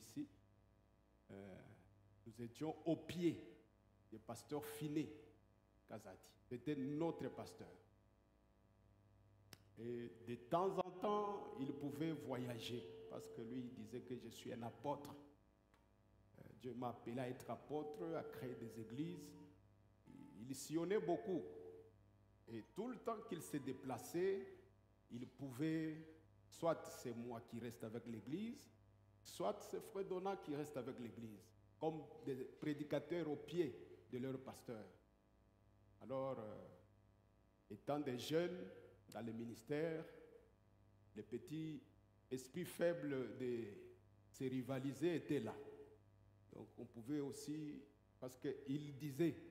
ici. Nous étions au pied du pasteur Finé Kazadi. C'était notre pasteur. Et de temps en temps, il pouvait voyager parce que lui, il disait que je suis un apôtre. Dieu m'a appelé à être apôtre, à créer des églises. Il sillonnait beaucoup. Et tout le temps qu'il s'est déplacé, il pouvait, soit c'est moi qui reste avec l'église, soit c'est Frère Donat qui reste avec l'église, comme des prédicateurs au pied de leur pasteur. Alors, étant des jeunes dans le ministère, les petits esprits faibles de se rivaliser étaient là. Donc on pouvait aussi, parce qu'il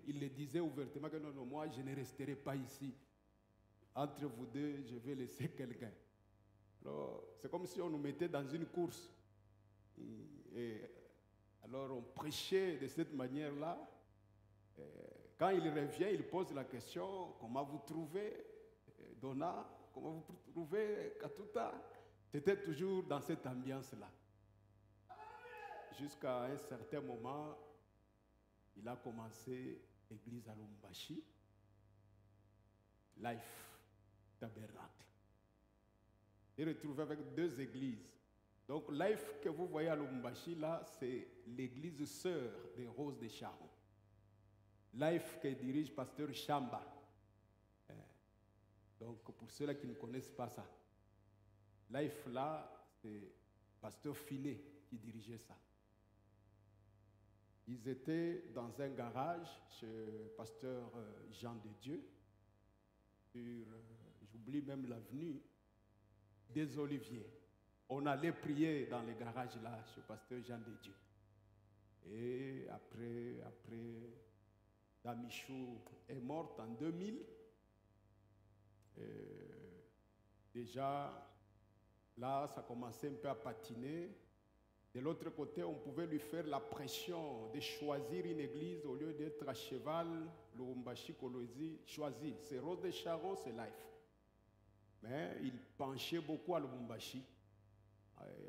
le disait ouvertement que non, moi je ne resterai pas ici. Entre vous deux, je vais laisser quelqu'un. Alors, c'est comme si on nous mettait dans une course. Et alors on prêchait de cette manière-là. Quand il revient, il pose la question, comment vous trouvez Donat, comment vous trouvez Katuta? C'était toujours dans cette ambiance-là. Jusqu'à un certain moment, il a commencé l'église à Lubumbashi, Life Tabernacle. Il est retrouvé avec deux églises. Donc Life que vous voyez à Lubumbashi, là, c'est l'église sœur des Roses de Sharon. Life que dirige pasteur Chamba. Donc pour ceux-là qui ne connaissent pas ça, Life là, c'est pasteur Finé qui dirigeait ça. Ils étaient dans un garage chez pasteur Jean de Dieu, sur, j'oublie même l'avenue, des Oliviers. On allait prier dans les garages là, chez pasteur Jean de Dieu. Et après, Damichou est morte en 2000. Déjà, là, ça commençait un peu à patiner. De l'autre côté, on pouvait lui faire la pression de choisir une église au lieu d'être à cheval, Lubumbashi, Kolwezi, choisir. C'est Rose de Sharon, c'est Life. Mais il penchait beaucoup à Lubumbashi.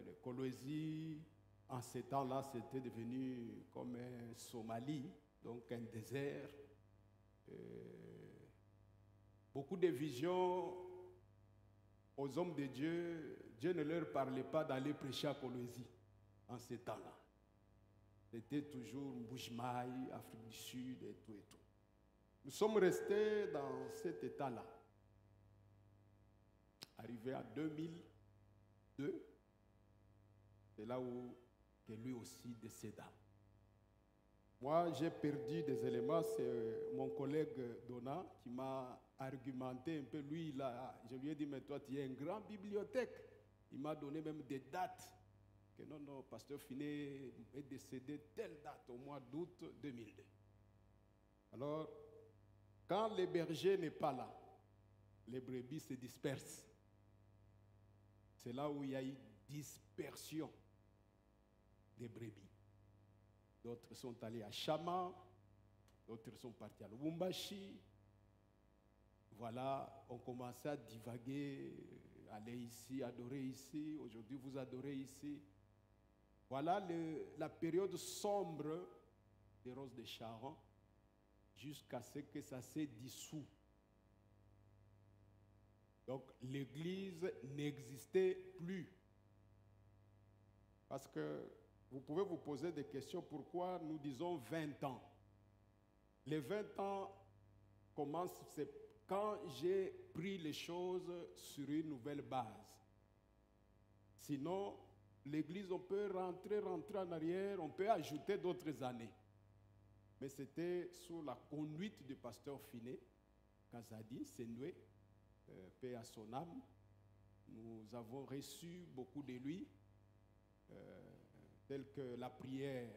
Le Kolwezi, en ces temps-là, c'était devenu comme un Somalie, donc un désert. Beaucoup de visions aux hommes de Dieu, Dieu ne leur parlait pas d'aller prêcher à Kolwezi. En ces temps-là. C'était toujours Mbujimaï, Afrique du Sud et tout et tout. Nous sommes restés dans cet état-là. Arrivé à 2002, c'est là où que lui aussi décéda. Moi, j'ai perdu des éléments. C'est mon collègue Donat qui m'a argumenté un peu. Lui, je lui ai dit, mais toi, tu es une grande bibliothèque. Il m'a donné même des dates. Que non, pasteur Finé est décédé telle date, au mois d'août 2002. Alors, quand le berger n'est pas là, les brebis se dispersent. C'est là où il y a eu dispersion des brebis. D'autres sont allés à Chama, d'autres sont partis à Lubumbashi. Voilà, on commençait à divaguer, aller ici, adorer ici, aujourd'hui vous adorez ici. Voilà la période sombre des Roses de Sharon jusqu'à ce que ça s'est dissous. Donc l'église n'existait plus. Parce que vous pouvez vous poser des questions, pourquoi nous disons 20 ans? Les 20 ans commencent, c'est quand j'ai pris les choses sur une nouvelle base. Sinon, l'église, on peut rentrer en arrière, on peut ajouter d'autres années. Mais c'était sous la conduite du pasteur Finé, Kazadi, Senoué, paix à son âme. Nous avons reçu beaucoup de lui, tels que la prière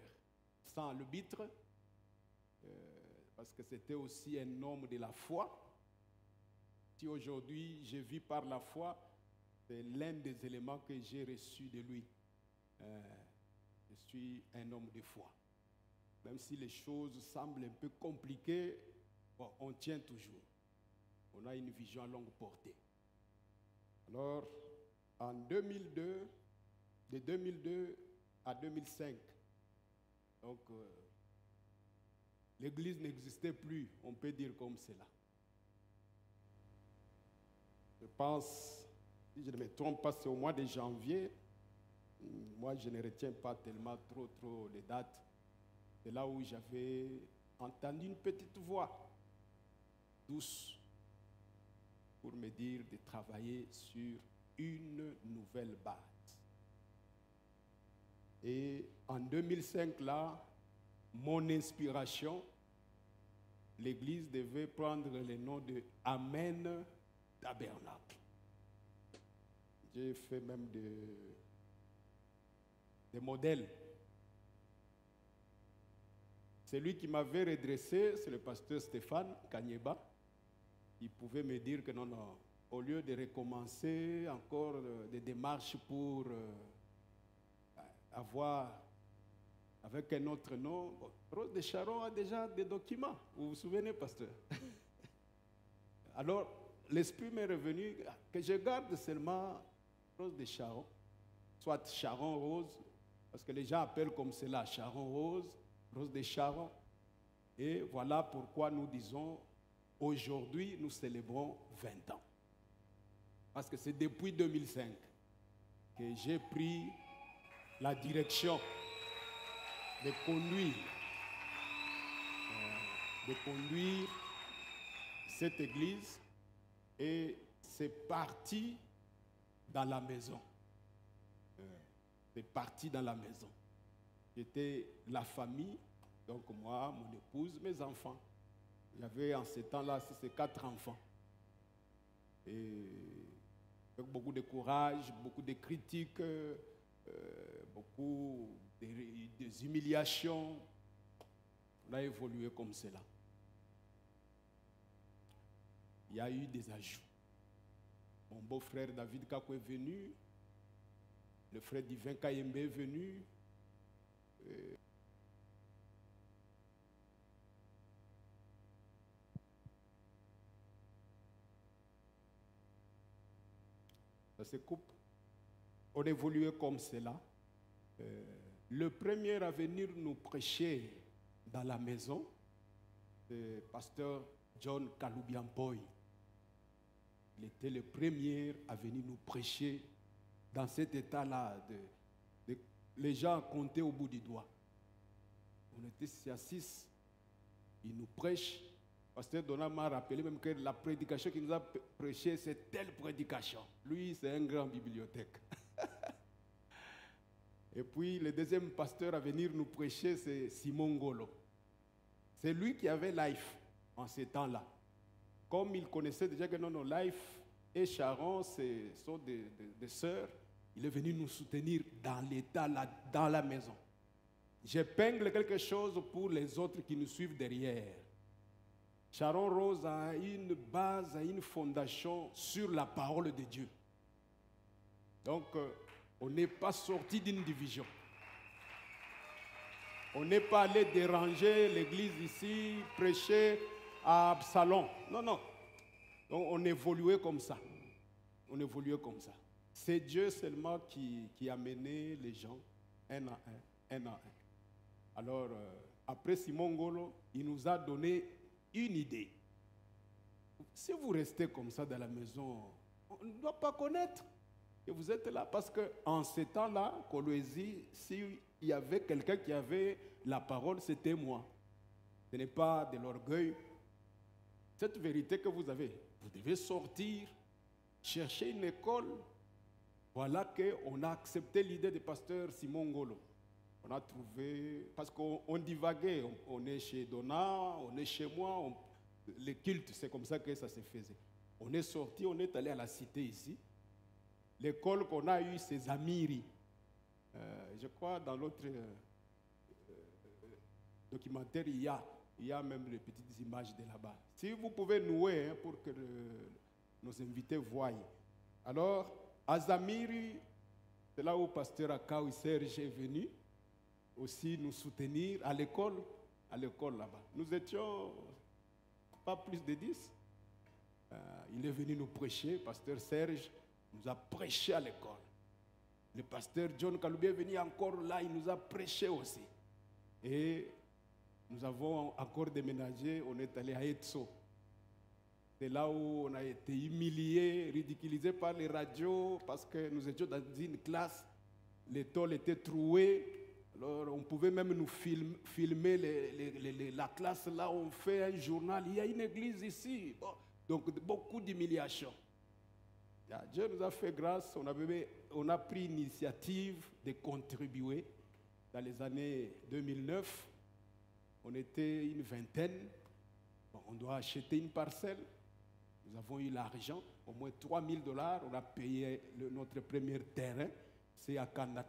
sans arbitre, parce que c'était aussi un homme de la foi. Si aujourd'hui je vis par la foi, c'est l'un des éléments que j'ai reçus de lui. Je suis un homme de foi. Même si les choses semblent un peu compliquées, bon, on tient toujours. On a une vision à longue portée. Alors, en 2002, de 2002 à 2005. Donc, l'église n'existait plus, on peut dire comme cela. Je pense, si je ne me trompe pas, c'est au mois de janvier. Moi, je ne retiens pas tellement trop les dates. C'est là où j'avais entendu une petite voix douce pour me dire de travailler sur une nouvelle base. Et en 2005, là, mon inspiration, l'église devait prendre le nom de Amen Tabernacle. J'ai fait même des modèles. Celui qui m'avait redressé, c'est le pasteur Stéphane Kanyeba. Il pouvait me dire que non, au lieu de recommencer encore des démarches pour avoir avec un autre nom, Rose de Sharon a déjà des documents. Vous vous souvenez, pasteur? Alors, l'esprit m'est revenu que je garde seulement Rose de Sharon, soit Sharon Rose, parce que les gens appellent comme cela Sharon Rose, Rose de Sharon. Et voilà pourquoi nous disons, aujourd'hui, nous célébrons 20 ans. Parce que c'est depuis 2005 que j'ai pris la direction de conduire cette église, et c'est parti dans la maison. C'est parti dans la maison. C'était la famille, donc moi, mon épouse, mes enfants. J'avais en ce temps-là, ces 4 enfants. Et avec beaucoup de courage, beaucoup de critiques, beaucoup des humiliations, on a évolué comme cela. Il y a eu des ajouts. Mon beau-frère David Kako est venu, le frère Divin Kayembe est venu. Ça se coupe. On évoluait comme cela. Le premier à venir nous prêcher dans la maison, c'est le pasteur John Kaloubiampoy. Il était le premier à venir nous prêcher dans cet état-là. Les gens comptaient au bout du doigt. On était à 6. Il nous prêche. Pasteur Donat m'a rappelé même que la prédication qu'il nous a prêchée, c'est telle prédication. Lui, c'est un grand bibliothèque. Et puis, le deuxième pasteur à venir nous prêcher, c'est Simon Ngolo. C'est lui qui avait Life en ces temps-là. Comme il connaissait déjà que non, Life et Sharon sont des sœurs, il est venu nous soutenir dans l'état, dans la maison. J'épingle quelque chose pour les autres qui nous suivent derrière. Sharon Rose a une base, a une fondation sur la parole de Dieu. Donc, on n'est pas sorti d'une division. On n'est pas allé déranger l'église ici, prêcher à Absalom. Non. Donc, on évoluait comme ça. On évoluait comme ça. C'est Dieu seulement qui a mené les gens un à un. Alors, après Simon Ngolo, il nous a donné une idée. Si vous restez comme ça dans la maison, on ne doit pas connaître que vous êtes là. Parce qu'en ces temps-là, Kolwezi, s'il y avait quelqu'un qui avait la parole, c'était moi. Ce n'est pas de l'orgueil. Cette vérité que vous avez, vous devez sortir, chercher une école. Voilà qu'on a accepté l'idée du pasteur Simon Ngolo. On a trouvé, parce qu'on divaguait, on est chez Donna, on est chez moi, les cultes, c'est comme ça que ça se faisait. On est sorti, on est allé à la cité ici. L'école qu'on a eue, c'est Zamiri. Je crois dans l'autre documentaire, il y a même les petites images de là-bas. Si vous pouvez nouer pour que nos invités voient. Alors, à Zamiri, c'est là où pasteur Akaou Serge est venu aussi nous soutenir à l'école là-bas. Nous étions pas plus de 10. Il est venu nous prêcher, pasteur Serge nous a prêché à l'école. Le pasteur John Kaloubi est venu encore là, il nous a prêché aussi. Et nous avons encore déménagé, on est allé à Etso. C'est là où on a été humilié, ridiculisé par les radios, parce que nous étions dans une classe, les tôles étaient trouées. Alors on pouvait même nous filmer la classe là, on fait un journal, il y a une église ici. Bon, donc beaucoup d'humiliation. Dieu nous a fait grâce, on a pris l'initiative de contribuer. Dans les années 2009, on était une vingtaine, bon, on doit acheter une parcelle. Nous avons eu l'argent, au moins $3 000, on a payé notre premier terrain, c'est à Kanda.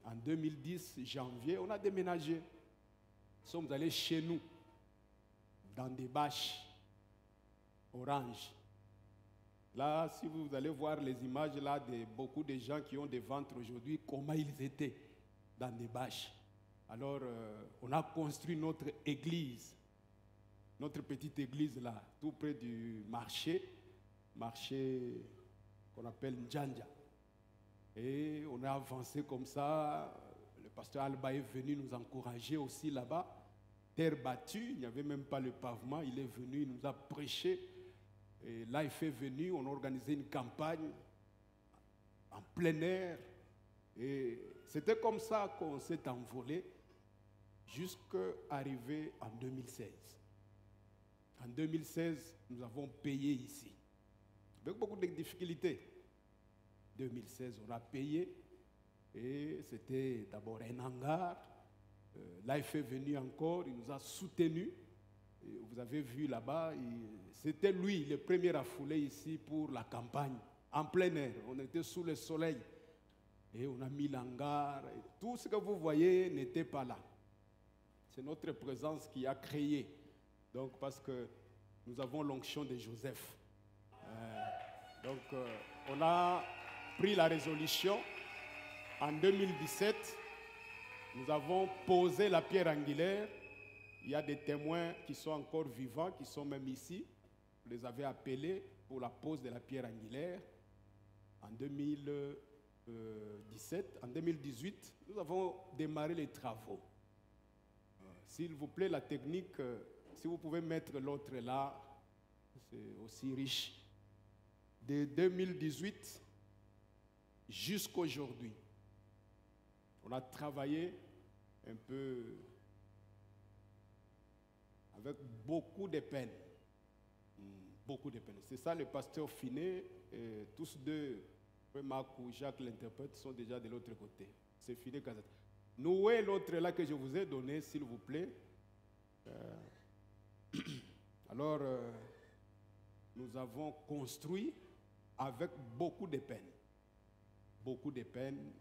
En 2010, janvier, on a déménagé. Nous sommes allés chez nous, dans des bâches oranges. Là, si vous allez voir les images là de beaucoup de gens qui ont des ventres aujourd'hui, comment ils étaient dans des bâches. Alors, on a construit notre église, notre petite église là, tout près du marché qu'on appelle Njanja. Et on a avancé comme ça. Le pasteur Alba est venu nous encourager aussi là-bas. Terre battue, il n'y avait même pas le pavement. Il est venu, il nous a prêché. Et là, il fait venir, on a organisé une campagne en plein air. Et c'était comme ça qu'on s'est envolé jusqu'à arriver en 2016. En 2016, nous avons payé ici, avec beaucoup de difficultés. 2016, on a payé, et c'était d'abord un hangar. Là, il fait venir encore, il nous a soutenus. Et vous avez vu là-bas, c'était lui le premier à fouler ici pour la campagne, en plein air. On était sous le soleil, et on a mis l'hangar. Tout ce que vous voyez n'était pas là. C'est notre présence qui a créé. Donc, parce que nous avons l'onction de Joseph. On a pris la résolution. En 2017, nous avons posé la pierre angulaire. Il y a des témoins qui sont encore vivants, qui sont même ici. Vous les avez appelés pour la pose de la pierre angulaire. En 2017, en 2018, nous avons démarré les travaux. S'il vous plaît, la technique, si vous pouvez mettre l'autre là, c'est aussi riche. De 2018 jusqu'à aujourd'hui, on a travaillé un peu avec beaucoup de peine. Beaucoup de peine. C'est ça, le pasteur Finet, tous deux, Marc ou Jacques l'interprète, sont déjà de l'autre côté. C'est Finet Kazat. Nous, et l'autre là que je vous ai donné, s'il vous plaît. Alors, nous avons construit avec beaucoup de peine. Beaucoup de peine.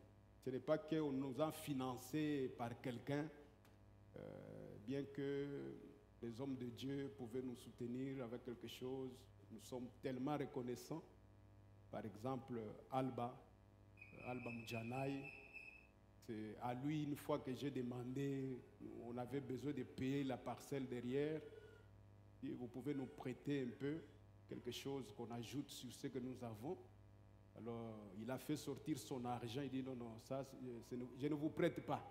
Ce n'est pas qu'on nous a financé par quelqu'un, bien que les hommes de Dieu pouvaient nous soutenir avec quelque chose. Nous sommes tellement reconnaissants. Par exemple, Alba Mujanaï, c'est à lui, une fois que j'ai demandé, on avait besoin de payer la parcelle derrière. Et vous pouvez nous prêter un peu, quelque chose qu'on ajoute sur ce que nous avons. Alors, il a fait sortir son argent. Il dit, non, ça, je ne vous prête pas.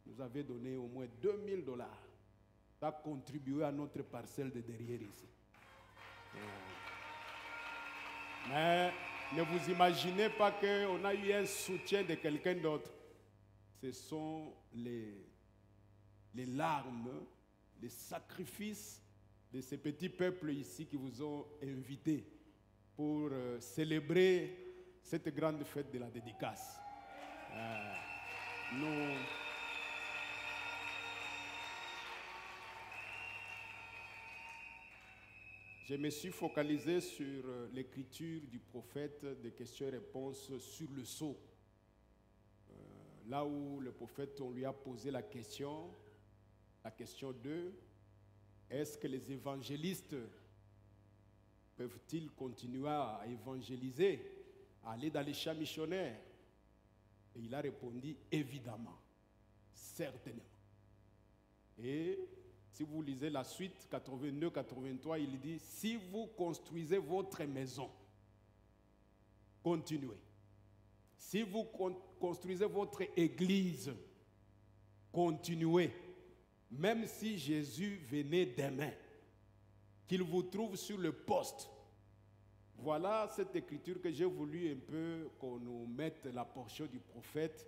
Nous avez donné au moins $2 000. Ça a contribué à notre parcelle de derrière ici. Mais ne vous imaginez pas qu'on a eu un soutien de quelqu'un d'autre. Ce sont les larmes, les sacrifices de ces petits peuples ici qui vous ont invités pour célébrer cette grande fête de la dédicace. Je me suis focalisé sur l'écriture du prophète des questions et réponses sur le sceau. Là où le prophète, on lui a posé la question 2, est-ce que les évangélistes peuvent-ils continuer à évangéliser, à aller dans les champs missionnaires? Et il a répondu, évidemment, certainement. Et si vous lisez la suite, 82-83, il dit, si vous construisez votre maison, continuez. Si vous construisez votre église, continuez. Même si Jésus venait demain, qu'il vous trouve sur le poste. Voilà cette écriture que j'ai voulu un peu qu'on nous mette la portion du prophète.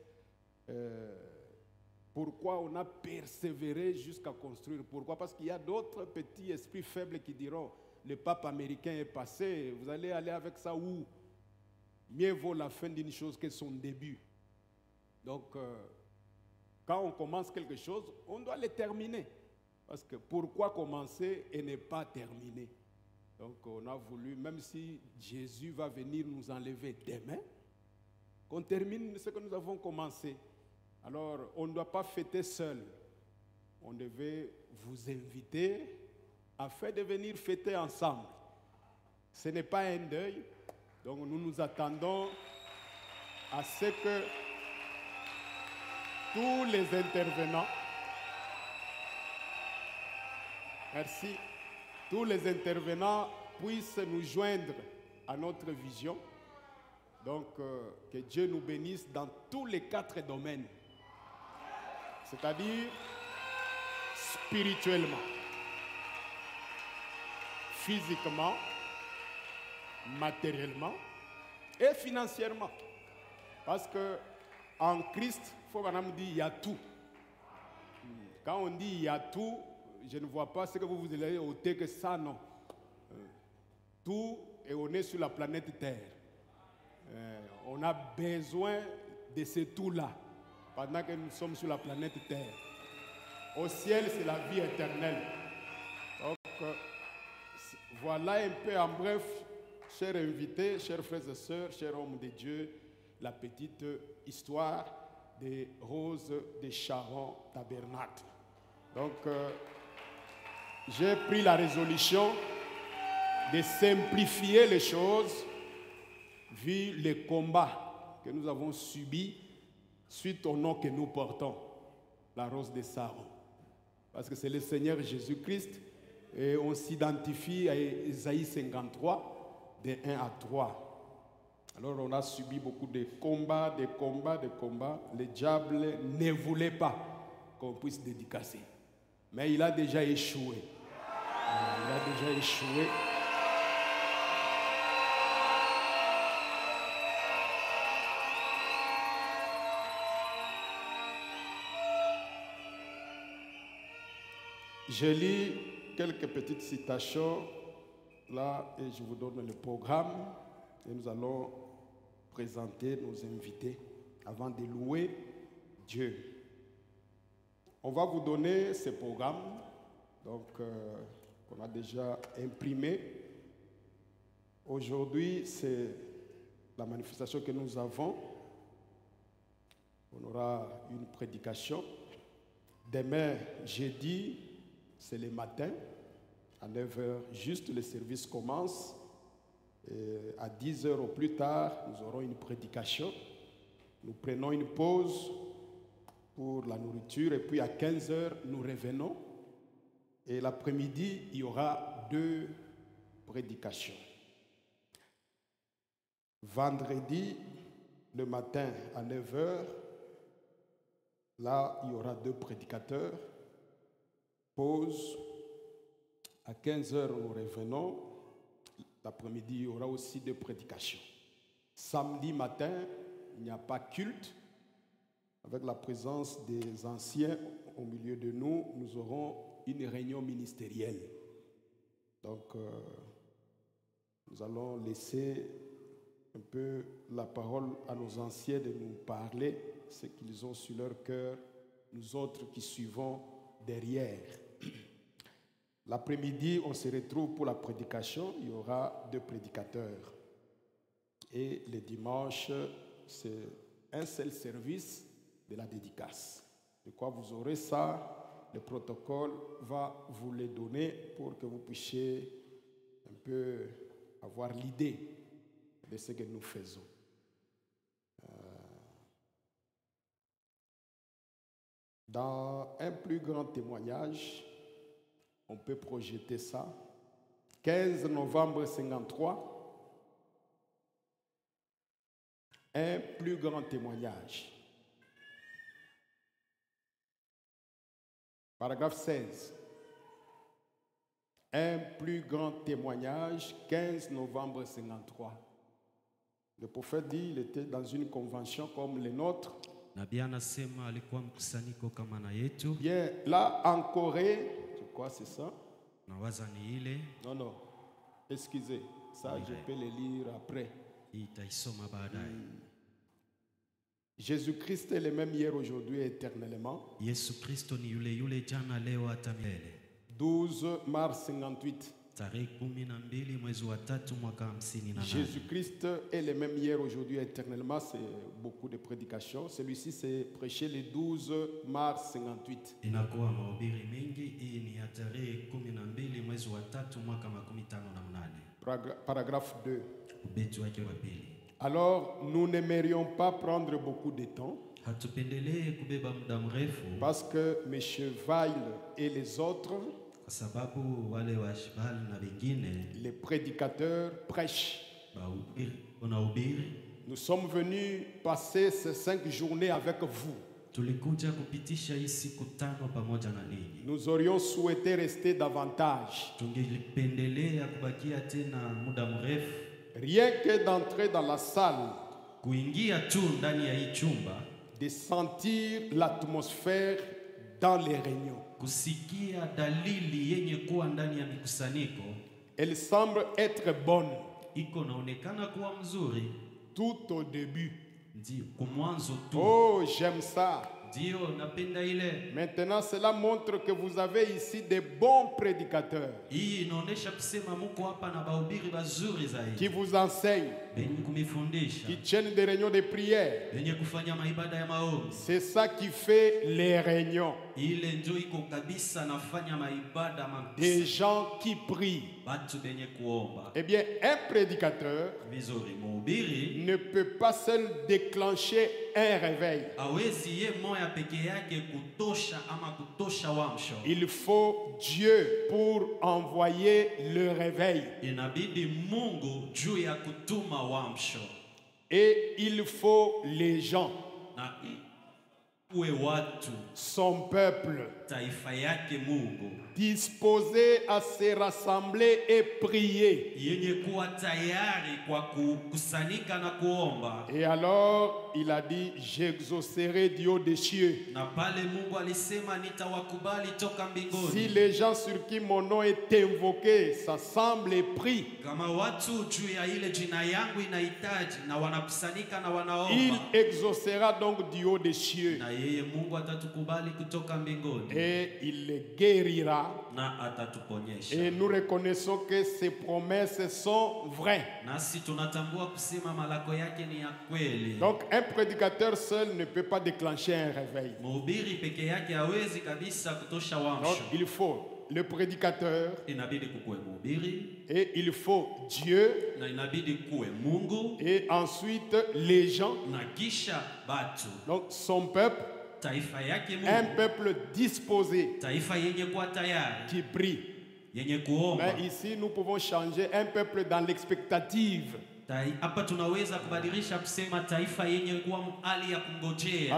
Pourquoi on a persévéré jusqu'à construire? Pourquoi? Parce qu'il y a d'autres petits esprits faibles qui diront le pape américain est passé, vous allez aller avec ça où? Mieux vaut la fin d'une chose que son début. Donc, quand on commence quelque chose, on doit le terminer. Parce que pourquoi commencer et ne pas terminer? Donc, on a voulu, même si Jésus va venir nous enlever demain, qu'on termine ce que nous avons commencé. Alors, on ne doit pas fêter seul. On devait vous inviter afin de venir fêter ensemble. Ce n'est pas un deuil. Donc, nous nous attendons à ce que tous les intervenants, merci, tous les intervenants puissent nous joindre à notre vision. Donc, que Dieu nous bénisse dans tous les 4 domaines. C'est-à-dire spirituellement, physiquement, matériellement et financièrement. Parce que en Christ, il faut qu'on dise il y a tout. Quand on dit il y a tout, je ne vois pas ce que vous allez ôter que ça, non. Tout, et on est sur la planète Terre. On a besoin de ce tout-là pendant que nous sommes sur la planète Terre. Au ciel, c'est la vie éternelle. Donc, voilà un peu en bref, chers invités, chers frères et sœurs, chers hommes de Dieu, la petite histoire des roses de Sharon Tabernacle. Donc, j'ai pris la résolution de simplifier les choses vu les combats que nous avons subis suite au nom que nous portons, la rose de Sharon. Parce que c'est le Seigneur Jésus-Christ et on s'identifie à Ésaïe 53, de 1 à 3. Alors on a subi beaucoup de combats, de combats, de combats. Le diable ne voulait pas qu'on puisse dédicacer. Mais il a déjà échoué. Il a déjà échoué. Je lis quelques petites citations là et je vous donne le programme et nous allons présenter nos invités avant de louer Dieu. On va vous donner ce programme donc qu'on a déjà imprimé. Aujourd'hui, c'est la manifestation que nous avons. On aura une prédication. Demain, jeudi, c'est le matin, à 9h, juste le service commence. Et à 10h au plus tard, nous aurons une prédication. Nous prenons une pause pour la nourriture et puis à 15h, nous revenons. Et l'après-midi, il y aura 2 prédications. Vendredi, le matin à 9h, là, il y aura 2 prédicateurs. Pause. À 15h, nous revenons. L'après-midi, il y aura aussi 2 prédications. Samedi matin, il n'y a pas culte. Avec la présence des anciens au milieu de nous, nous aurons une réunion ministérielle. Donc, nous allons laisser un peu la parole à nos anciens de nous parler, ce qu'ils ont sur leur cœur, nous autres qui suivons derrière. L'après-midi, on se retrouve pour la prédication. Il y aura 2 prédicateurs. Et le dimanche, c'est un seul service de la dédicace. De quoi vous aurez ça, le protocole va vous le donner pour que vous puissiez un peu avoir l'idée de ce que nous faisons. Dans un plus grand témoignage, on peut projeter ça. 15 novembre 1953, Un plus grand témoignage. Paragraphe 16. Un plus grand témoignage, 15 novembre 53. Le prophète dit qu'il était dans une convention comme les nôtres. Bien, là en Corée, je crois c'est ça. Non, non, excusez, ça je peux le lire après. Jésus-Christ est le même hier, aujourd'hui et éternellement. 12 mars 58. Jésus-Christ est le même hier, aujourd'hui et éternellement. C'est beaucoup de prédications. Celui-ci s'est prêché le 12 mars 58. Paragraphe 2. Alors, nous n'aimerions pas prendre beaucoup de temps parce que M. Weil et les autres, les prédicateurs, prêchent. Nous sommes venus passer ces 5 journées avec vous. Nous aurions souhaité rester davantage. Rien que d'entrer dans la salle, de sentir l'atmosphère dans les réunions. Elle semble être bonne. Tout au début. Oh, j'aime ça. Maintenant, cela montre que vous avez ici des bons prédicateurs qui vous enseignent, qui tiennent des réunions de prière. C'est ça qui fait les réunions. Des gens qui prient. Eh bien, un prédicateur ne peut pas seul déclencher un réveil. Il faut Dieu pour envoyer le réveil. Et il faut les gens. Son peuple disposé à se rassembler et prier. Et alors il a dit, j'exaucerai du haut des cieux. Si les gens sur qui mon nom est invoqué s'assemblent et prient, il exaucera donc du haut des cieux. Et il les guérira. Et nous reconnaissons que ces promesses sont vraies. Donc un prédicateur seul ne peut pas déclencher un réveil. Donc il faut le prédicateur et il faut Dieu et ensuite les gens. Donc son peuple, un peuple disposé qui prie. Mais ici nous pouvons changer un peuple dans l'expectative. Parce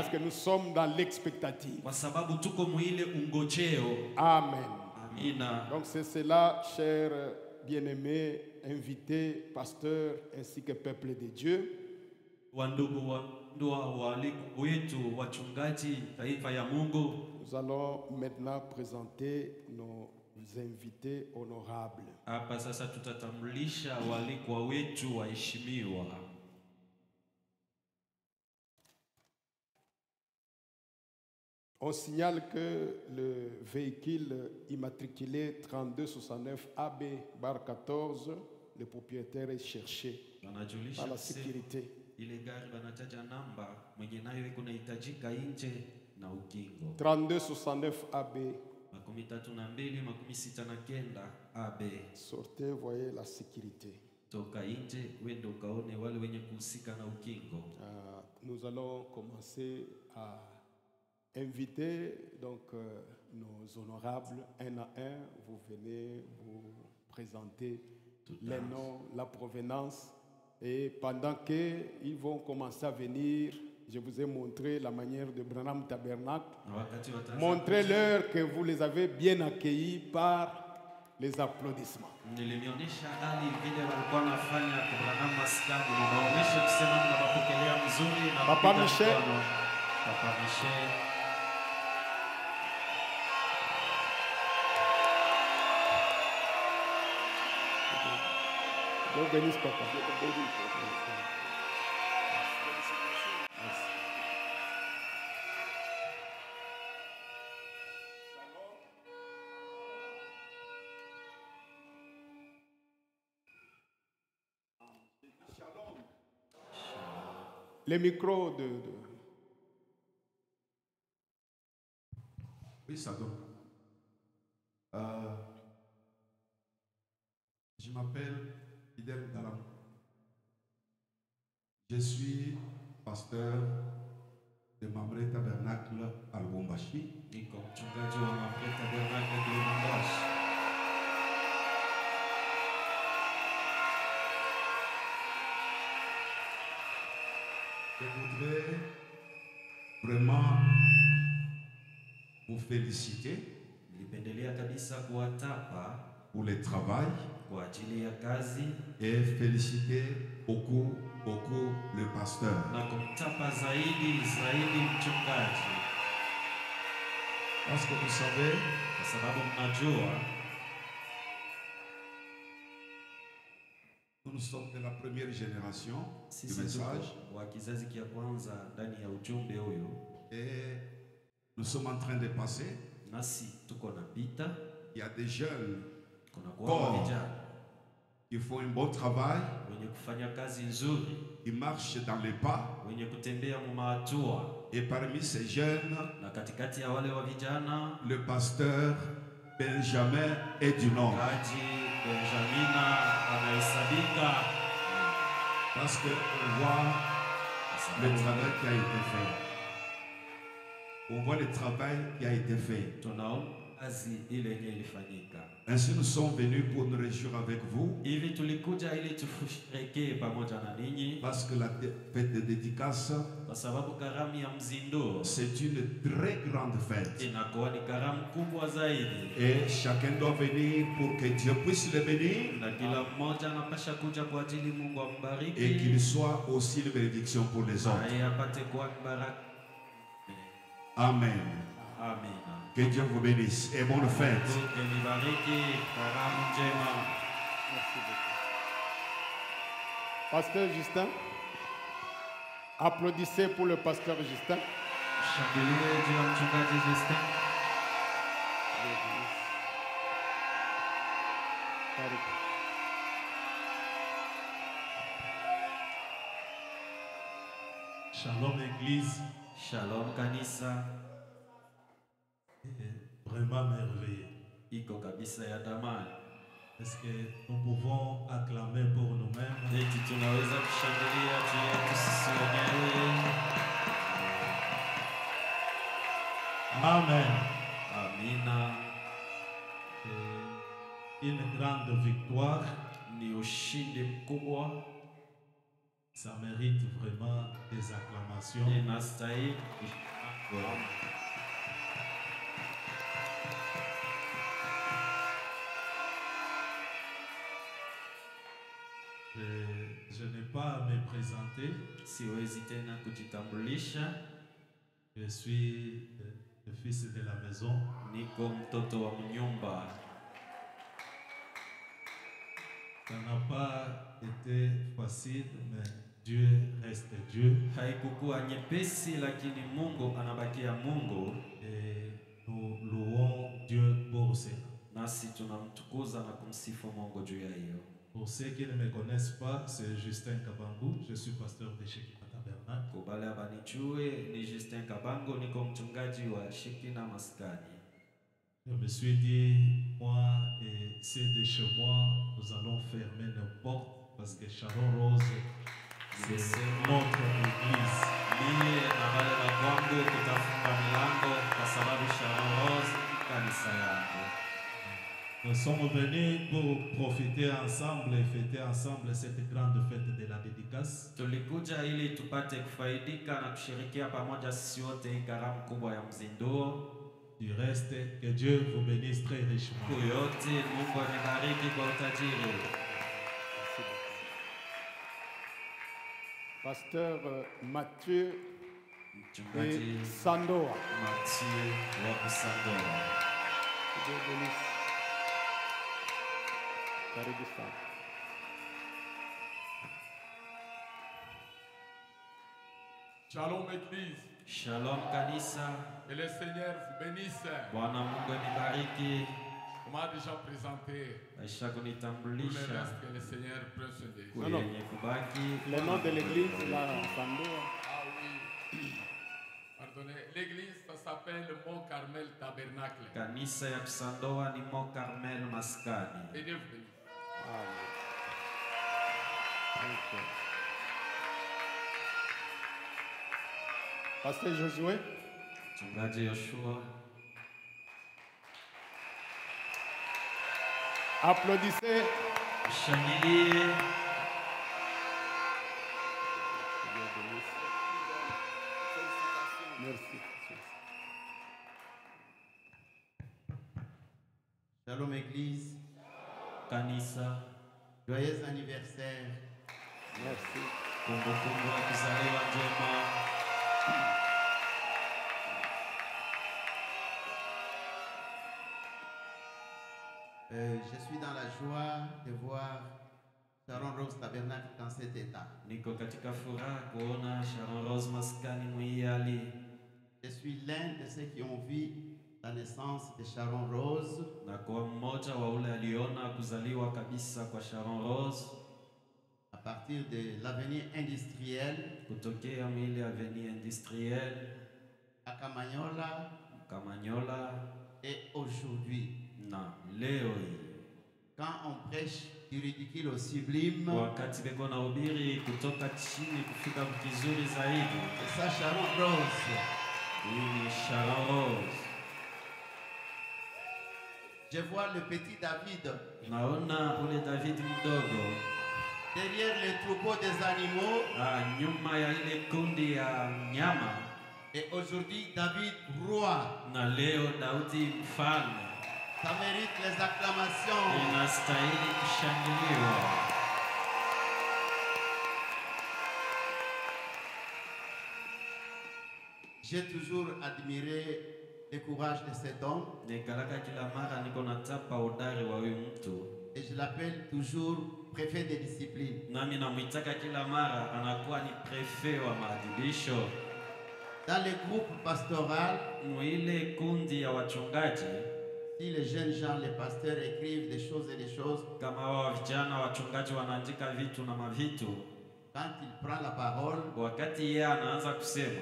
que nous sommes dans l'expectative. Amen. Donc c'est cela, chers bien-aimés, invités, pasteurs, ainsi que peuple de Dieu. Nous allons maintenant présenter nos invités honorables. On signale que le véhicule immatriculé 3269 AB bar 14, le propriétaire est cherché par la sécurité. 3269 AB. Sortez, voyez la sécurité. Nous allons commencer à inviter donc nos honorables un à un. Vous venez vous présenter les noms, la provenance Et pendant qu'ils vont commencer à venir, je vous ai montré la manière de Branham Tabernacle. Montrez-leur que vous les avez bien accueillis par les applaudissements. Papa Michel. Papa Michel. Dieu bénisse papa. Les micros de... Oui, ça donne. Je m'appelle Fidel Dalam. Je suis pasteur de Mamre Tabernacle à Lubumbashi. Je voudrais vraiment vous féliciter pour le travail et féliciter beaucoup le pasteur. Parce que vous savez, nous sommes de la première génération du message et nous sommes en train de passer. Il y a des jeunes qui font un bon travail, ils marchent dans les pas. Et parmi ces jeunes, le pasteur Benjamin est du nom. Parce qu'on voit le travail qui a été fait. On voit le travail qui a été fait. Ainsi nous sommes venus pour nous réjouir avec vous. Parce que la fête de dédicace, c'est une très grande fête. Et chacun doit venir pour que Dieu puisse le bénir. Et qu'il soit aussi une bénédiction pour les autres. Amen. Amen. Que Dieu vous bénisse et bonne fête. Merci beaucoup. Pasteur Justin, applaudissez pour le pasteur Justin. Shalom Église. Shalom Kanisa. Vraiment merveilleux. Iko kabisa ya damani. Est-ce que nous pouvons acclamer pour nous-mêmes? Eti tunaweza kushangilia juu yetu sisi wenyewe. Amen. Amina. Une grande victoire. Ni ushindi mkubwa. Ça mérite vraiment des acclamations. Inastahili. Je n'ai pas à me présenter. Siwezi tena kujitambulisha. Je suis le fils de la maison. Niko mtoto wa mnyumba. Ça n'a pas été facile, mais Dieu reste Dieu. Haikukuwa nyepesi, lakini Mungu anabakia Mungu. Et nous louons Dieu pour cela. Nasi tunamtukuza na kumsifu Mungu juu ya hiyo. Pour ceux qui ne me connaissent pas, c'est Justin Kabangu. Je suis pasteur de Shekina Tabernacle. Kwa wale abanijue, ni Justin Kabango, niko mchungaji wa Shekina Maskani. Je me suis dit, moi et ceux de chez moi, nous allons fermer nos portes parce que Sharon Rose, c'est notre église. Mie na wale wa kwangu tutafunga milango kwa sababu Sharon Rose ni kanisa yangu. Nous sommes venus pour profiter ensemble et fêter ensemble cette grande fête de la dédicace. Tulikuja ili tupate kufaidika na kushirikia pamoja sisi wote hii karamu kubwa ya mzinduo. Du reste, que Dieu vous bénisse très richement. Kuyote Mungu anibariki kwa utajiri. Pasteur Mathieu Mchungaji et Sandoa. Mathieu wa Kusandoa. Dieu bénisse. Karibu sana. Shalom Église, Shalom kanisa. que le Seigneur vous bénisse. Bwana Mungu anibariki. On m'a déjà présenté Aisha tout le kunitambulisha reste que le Seigneur prenne soin de vous. Non, non. kwenye kubaki. Le nom de l'église, là, Sandoa. Ah oui, pardonnez, l'église ça s'appelle Mont Carmel Tabernacle. Kanisa ya Kusandoa ni Mont Carmel Maskani. Et Dieu vous bénisse. Ok. Pasteur Josué. Mchungaji Yoshua. Applaudissez. Shangilie. Merci. Shalom Église, Kanisa. joyeux anniversaire. Merci. Kumbukumbu ya kuzaliwa njema. Je suis dans la joie de voir Sharon Rose Tabernacle dans cet état. Niko katika furaha kuona Sharon Rose Maskani Mwiali. Je suis l'un de ceux qui ont vu la naissance de Sharon Rose Na kwa mmoja wa ule aliona kuzaliwa kabisa kwa Sharon Rose à partir de l'avenir industriel kutokea mwile avenue industrielle à Kamanyola Kamanyola et aujourd'hui. na leo hii. Quand on prêche du ridicule au sublime, Wakati beko na ubiri kutoka chini kufika kizuri zaidi. c'est ça Sharon Rose. Hii ni Sharon Rose. Je vois le petit David Naona ule David mdogo derrière les troupeaux des animaux nyuma ya ile kundi ya nyama, et aujourd'hui David roi. na leo Daudi mfalme. Ça mérite les acclamations. Inastahili kushangiliwa. J'ai toujours admiré le courage de cet homme Nikalaka kila mara niko natapa udari wa huyu mtu. et je l'appelle toujours préfet de discipline. Nami namwitaka kila mara anakuwa ni prefe wa maadibisho. Dans le groupe pastoral, Mwile kundi ya wachungaji, si les jeunes gens, les pasteurs écrivent des choses et des choses, kama wa vijana wachungaji wanaandika vitu na mavitu, quand il prend la parole, wakati yeye anaanza kusema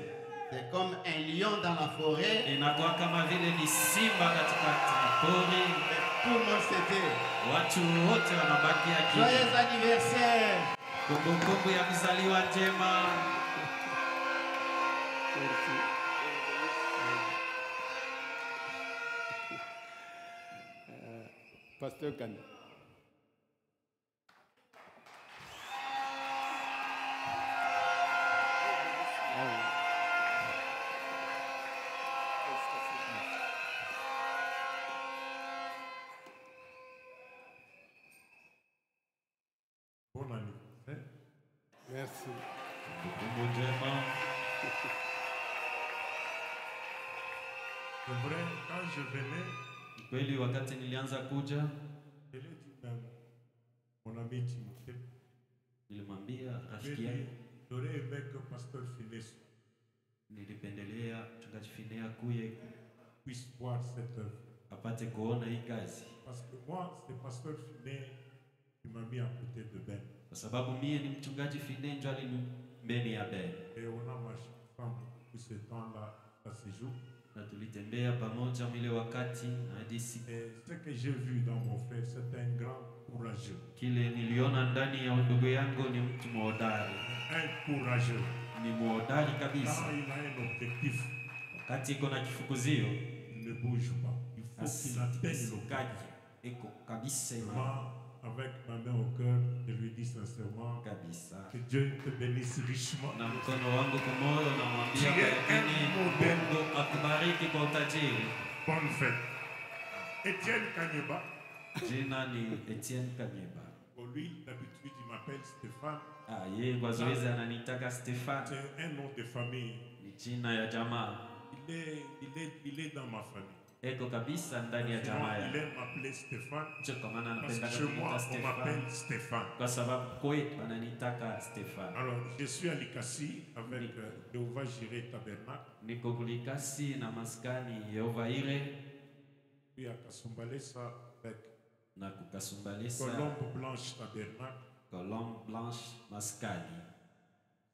c'est comme un lion dans la forêt. inakuwa kama vile ni simba katika pori. Et tout le monde s'était. Watu wote wanabakia kimya. Joyeux anniversaire! Kumbukumbu ya kuzaliwa njema. Merci. Pasteur Kane. Bon anniversaire. Merci. Kumbukumbu njema. C'est vrai, quand je venais, Kweli wakati nilianza kuja, je l'ai dit même, mon ami Timothée, nilimwambia j'ai rafiki dit, yangu, j'aurais aimé que Pasteur Finet nilipendelea mchungaji Finea kuye puisse voir cette œuvre. apate kuona hii kazi, Parce que moi, c'est Pasteur Finet qui m'a mis à côté de Ben. kwa sababu mie ni mchungaji Finea ndio alimbeni ya Ben, Et on a marché ensemble tout ce temps-là, à ce jour. na tulitembea pamoja mwile wakati hadi siku. Et ce que j'ai vu dans mon frère, c'est un grand courageux. Kile niliona ndani ya ndugu yangu ni mtu mhodari, Un courageux. ni mhodari kabisa. Quand il a un objectif, Wakati iko na kifukuzio il ne bouge pas. Il faut qu'il atteigne l'objectif. asikaji eko kabisa ima Moi, avec ma main au cœur, je lui dis sincèrement kabisa. que Dieu te bénisse richement. Na mkono wangu kwa moyo namwambia kwa yakini Mungu akubariki kwa utajiri. Bonne fête. Étienne Kanyeba, Jina ni Etienne Kanyeba. pour lui, d'habitude, il m'appelle Stéphane. Ah, yeye kwa zoezi ananitaka Stefan. C'est un nom de famille. Ni jina ya jamaa. Il est dans ma famille. Eko kabisa ndani ya jamaa Il ya. aime m'appeler Stéphane Ndio kwa maana parce anapenda que chez moi, kuniita on Stefan. m'appelle Stéphane. Kwa sababu kwetu ananitaka Stefan. Alors, je suis à Likasi avec Jéhovah Jireh Tabernacle. Niko kulikasi na maskani Yehova Ire Puis à Kasumbalesa avec na kukasumbalisa Colombe Blanche Tabernacle. Colombe Blanche maskani.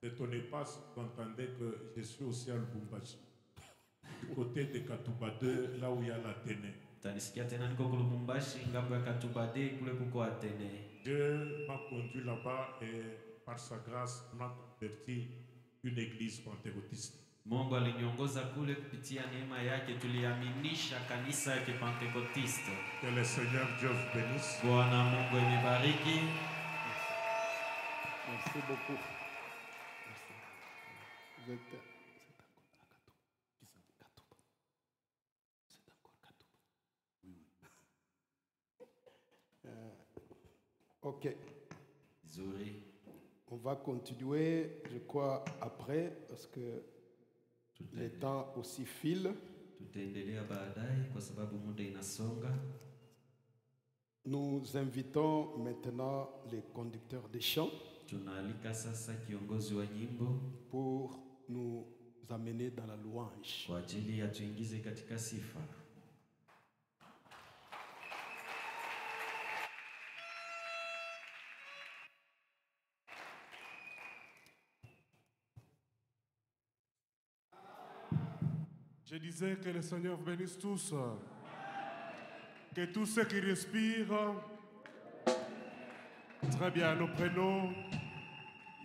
Ne t'étonnez pas si vous entendez que je suis aussi à Lubumbashi, du côté de Katouba 2, là où il y a l'Athénée. Tanisikia tena niko Lubumbashi ngambo ya Katubade kule kuko Atene. Dieu m'a conduit là-bas et par sa grâce, on a converti une église pentecôtiste. Mungu aliniongoza kule kupitia neema yake tuliaminisha kanisa ya Kipentekotiste. Que le Seigneur Dieu vous bénisse. Bwana Mungu anibariki. Merci beaucoup. Merci. Vous êtes... C'est encore Katouba. Ok. Zuri. On va continuer, je crois, après, parce que le temps aussi file. Tutaendelea baadaye kwa sababu muda inasonga. Nous invitons maintenant les conducteurs des chants Tunaalika sasa kiongozi wa nyimbo pour nous amener dans la louange. kwa ajili ya tuingize katika sifa. Je disais que le Seigneur vous bénisse tous. Que tous ceux qui respirent, très bien, nos prénoms,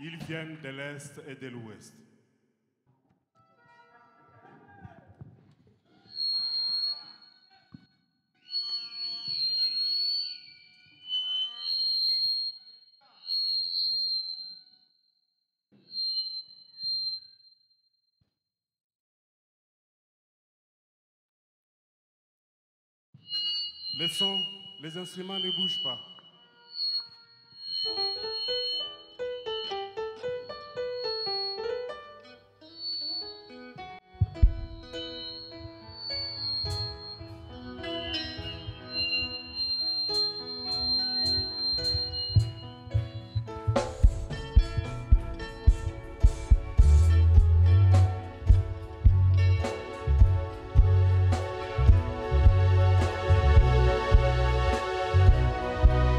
ils viennent de l'Est et de l'Ouest. Les sons, les instruments ne bougent pas. Thank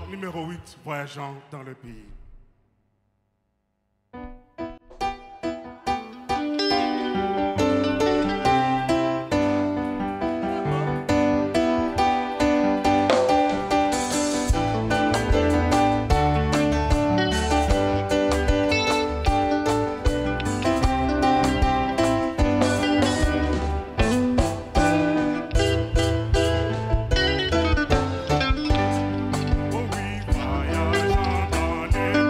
Numéro 8, voyageant dans le pays. Voyageant dans les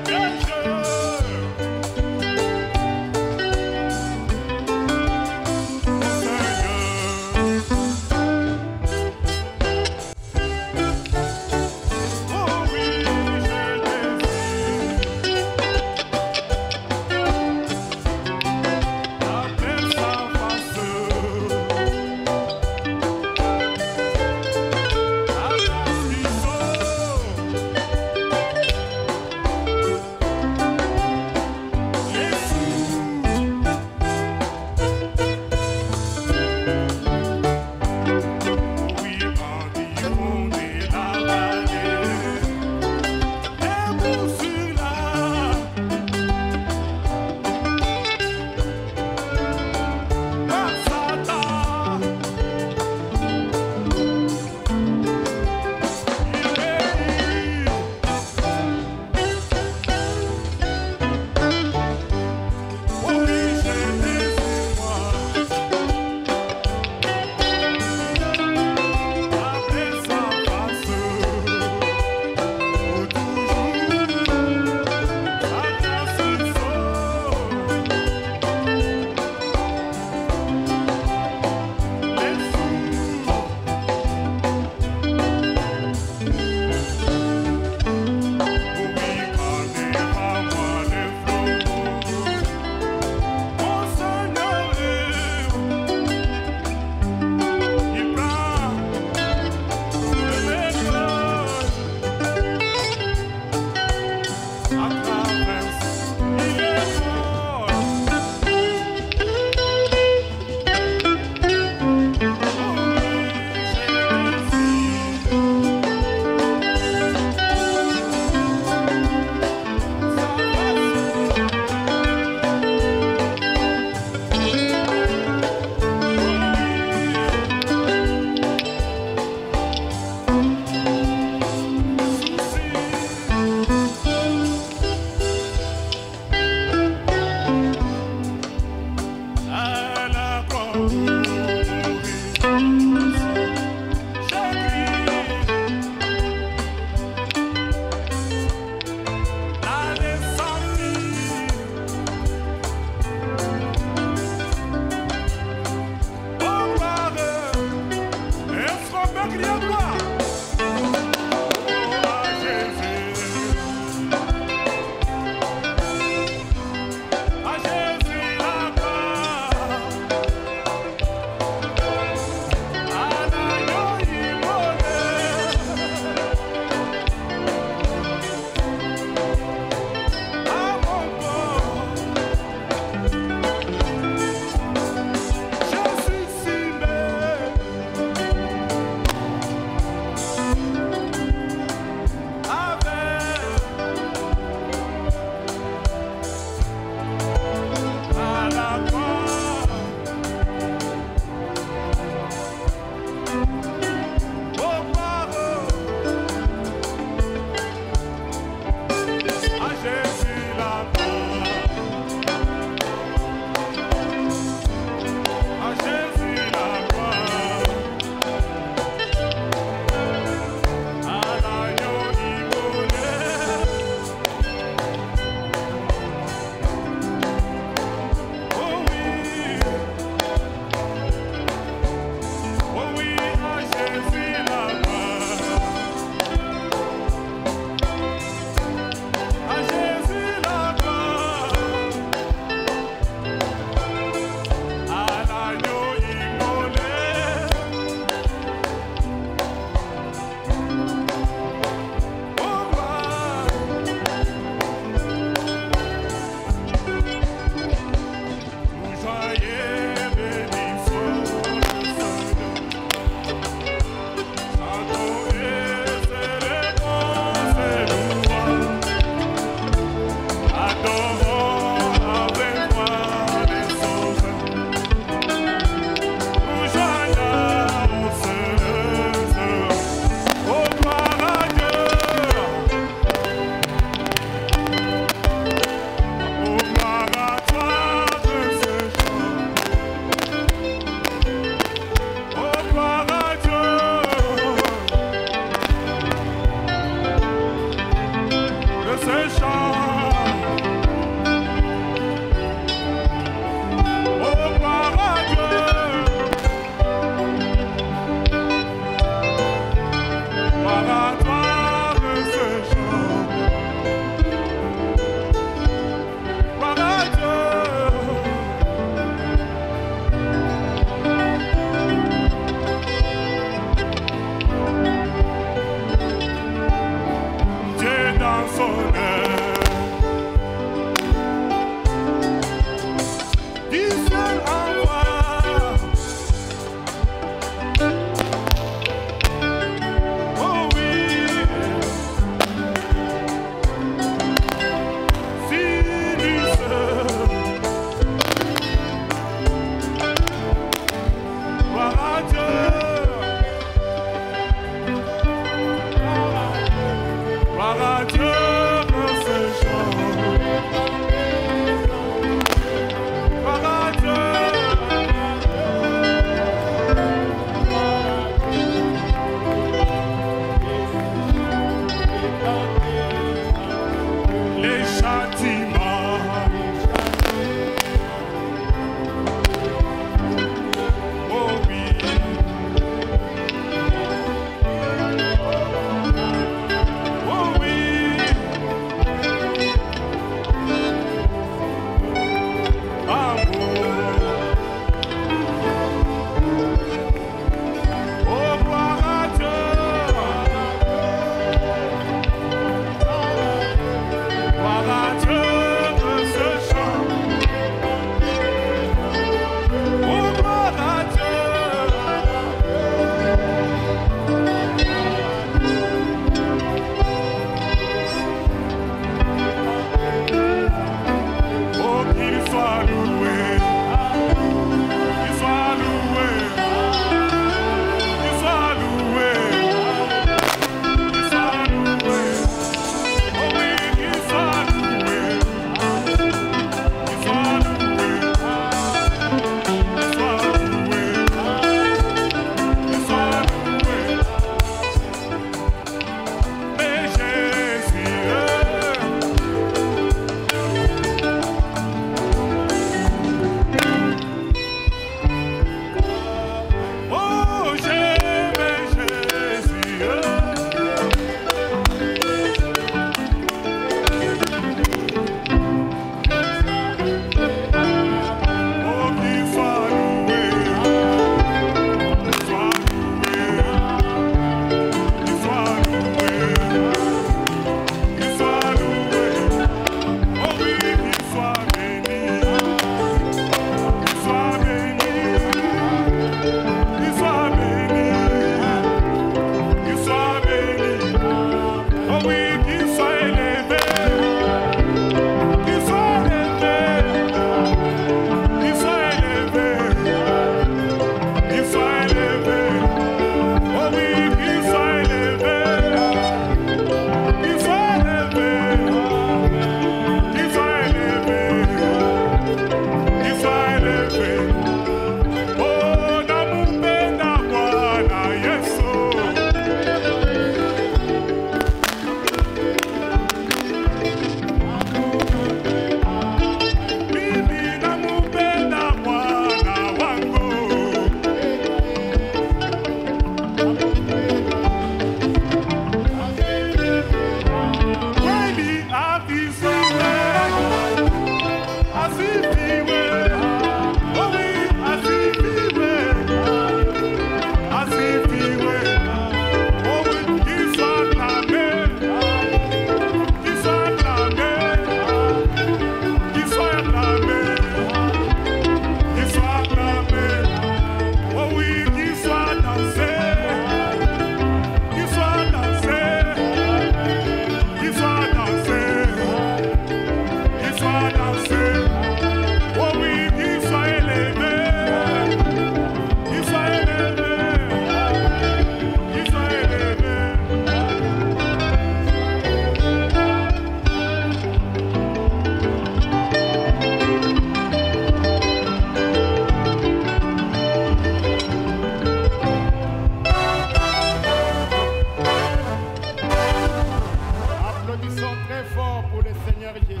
Seigneur Jésus.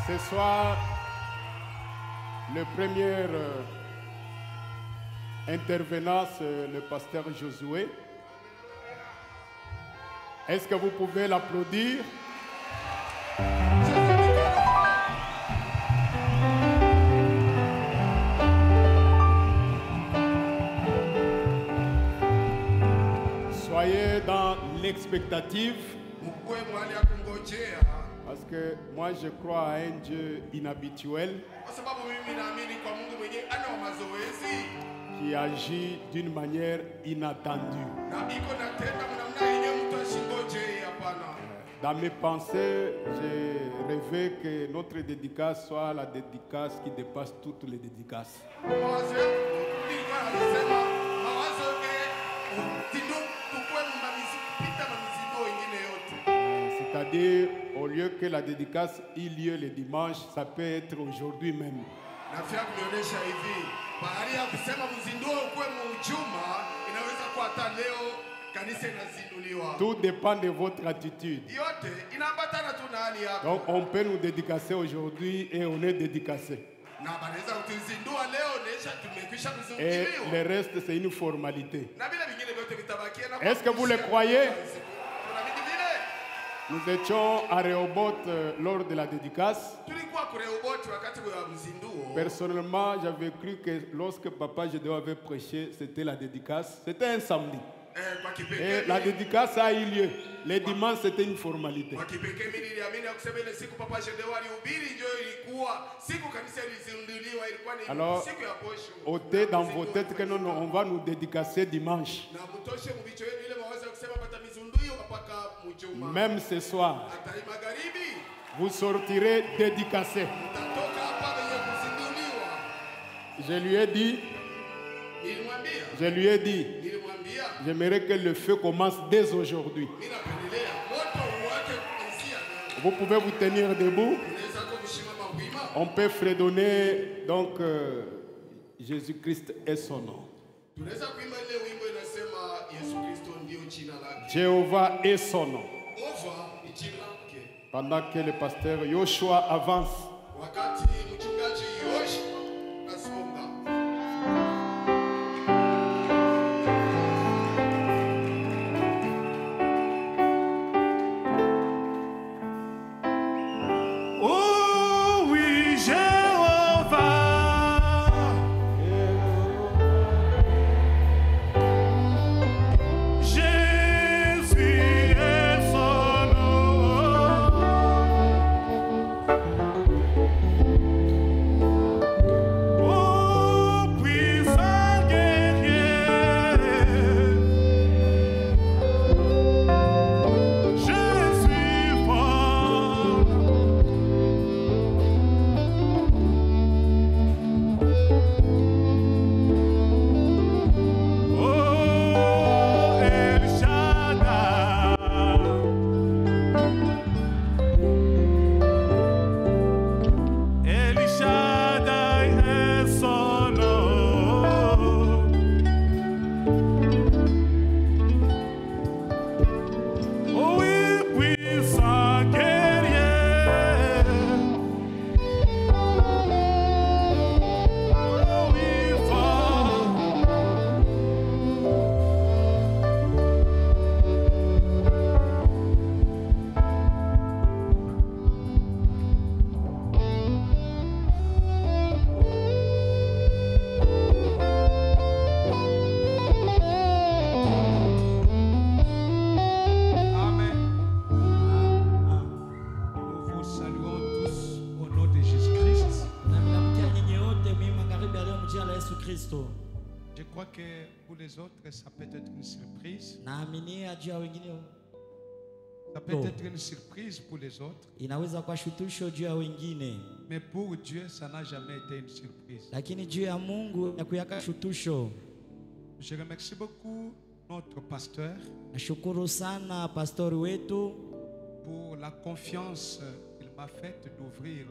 Ce soir, le premier intervenant, c'est le pasteur Josué. Est-ce que vous pouvez l'applaudir? Soyez dans l'expectative. Parce que moi je crois à un Dieu inhabituel qui agit d'une manière inattendue. Dans mes pensées, j'ai rêvé que notre dédicace soit la dédicace qui dépasse toutes les dédicaces. C'est-à-dire, au lieu que la dédicace ait lieu le dimanche, ça peut être aujourd'hui même. Tout dépend de votre attitude. Donc on peut nous dédicacer aujourd'hui et on est dédicacé. Et le reste, c'est une formalité. Est-ce que vous le croyez? Nous étions à Rehoboth lors de la dédicace. Personnellement, j'avais cru que lorsque Papa Gédéon avait prêché, c'était la dédicace. C'était un samedi. Et la dédicace a eu lieu. Les dimanches, c'était une formalité. Alors, ôtez dans vos têtes que non, on va nous dédicacer dimanche. Même ce soir, vous sortirez dédicacé. Je lui ai dit, j'aimerais que le feu commence dès aujourd'hui. Vous pouvez vous tenir debout. On peut fredonner donc Jésus-Christ est son nom. Jéhovah est son nom. Pendant que le pasteur Yoshua avance. Je crois que pour les autres, ça peut être une surprise. Ça peut être une surprise pour les autres. Mais pour Dieu, ça n'a jamais été une surprise. Je remercie beaucoup notre pasteur pour la confiance qu'il m'a faite d'ouvrir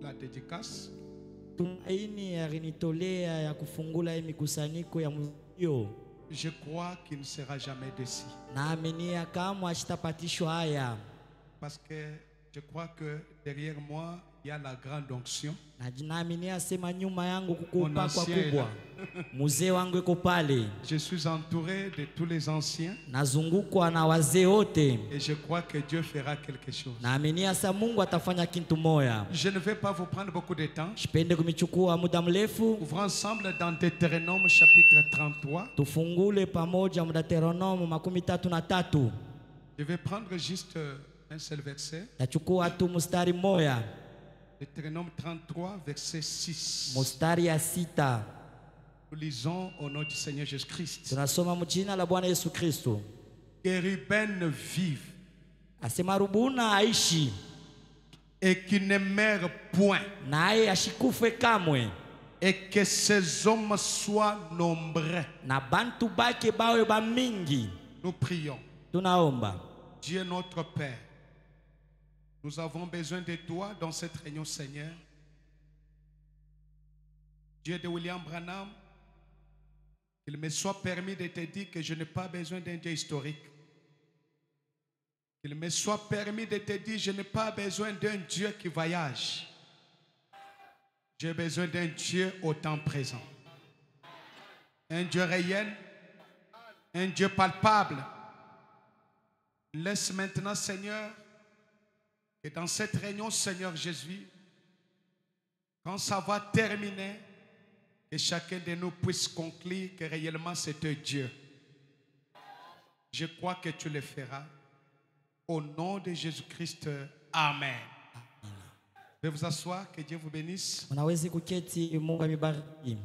la dédicace. je crois qu'il ne sera jamais déçu. naaminia kamwe ashitapatishwa haya, Parce que je crois que derrière moi, il y a la grande onction. na naaminia sema nyuma yangu Mon kukupakwa ancien kubwa. Mzee wangu yuko pale, Je suis entouré de tous les anciens nazungukwa na wazee wote, et je crois que Dieu fera quelque chose. naaminia sa Mungu atafanya kitu moya. Je ne vais pas vous prendre beaucoup de temps. Sipende kumichukua muda mrefu, Ouvrons ensemble dans Deutéronome chapitre 33. tufungule pamoja Deuteronomo 33. Je vais prendre juste un seul verset. Tachukua tu mstari moya, Deutéronome 33, verset 6. mstari ya 6. Nous lisons au nom du Seigneur Jésus-Christ. Tunasoma mjina la Bwana Yesu Kristo. Que Ruben vive Asema Rubuna aishi et qu'il ne meure point, naye ashikufe kamwe, et que ses hommes soient nombreux. na bantu bake bawe ba mingi. Nous prions. Tunaomba. Dieu notre Père, nous avons besoin de toi dans cette réunion, Seigneur. Dieu de William Branham, qu'il me soit permis de te dire que je n'ai pas besoin d'un Dieu historique. Qu'il me soit permis de te dire que je n'ai pas besoin d'un Dieu qui voyage. J'ai besoin d'un Dieu au temps présent. Un Dieu réel, un Dieu palpable. Laisse maintenant, Seigneur, que dans cette réunion, Seigneur Jésus, quand ça va terminer, que chacun de nous puisse conclure que réellement c'est Dieu. Je crois que tu le feras. Au nom de Jésus-Christ, Amen. Je vais vous asseoir, que Dieu vous bénisse. Unaweza kuketi, Mungu amibariki.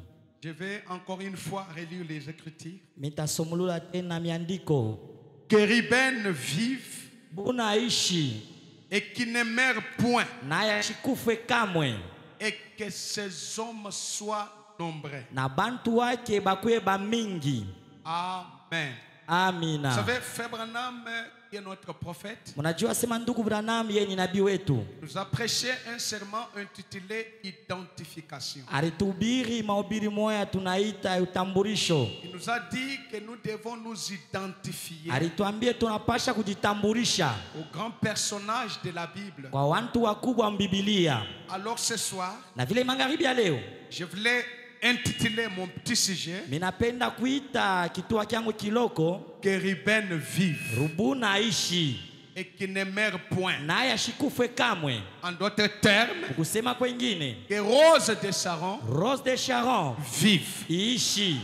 Je vais encore une fois relire les Écritures. Mitasomulula tena miandiko. Que Ruben vive Buna aishi et qu'il ne meure point, naye ashikufe kamwe, et que ses hommes soient nombreux. na bantu wake bakuwe ba mingi. Amen. Amina. Vous savez, Frère Branham, qui est notre prophète, Mnajua sema ndugu Branham yeye ni nabii wetu, nous a prêché un serment intitulé Identification. alituhubiri mahubiri moya tunaita utambulisho. Il nous a dit que nous devons nous identifier Alituambia tunapasha kujitambulisha aux grands personnages de la Bible. kwa watu wakubwa wa Biblia. Alors ce soir, Na vile magharibi ya leo, je voulais intituler mon petit sujet minapenda kuita kitua kyangu kiloko Que Ruben vive Rubuna aishi et qu'il ne meure point. naye ashikufe kamwe. En d'autres termes, Kusema kwengine, que Rose de Sharon Rose de Sharon vive. iishi.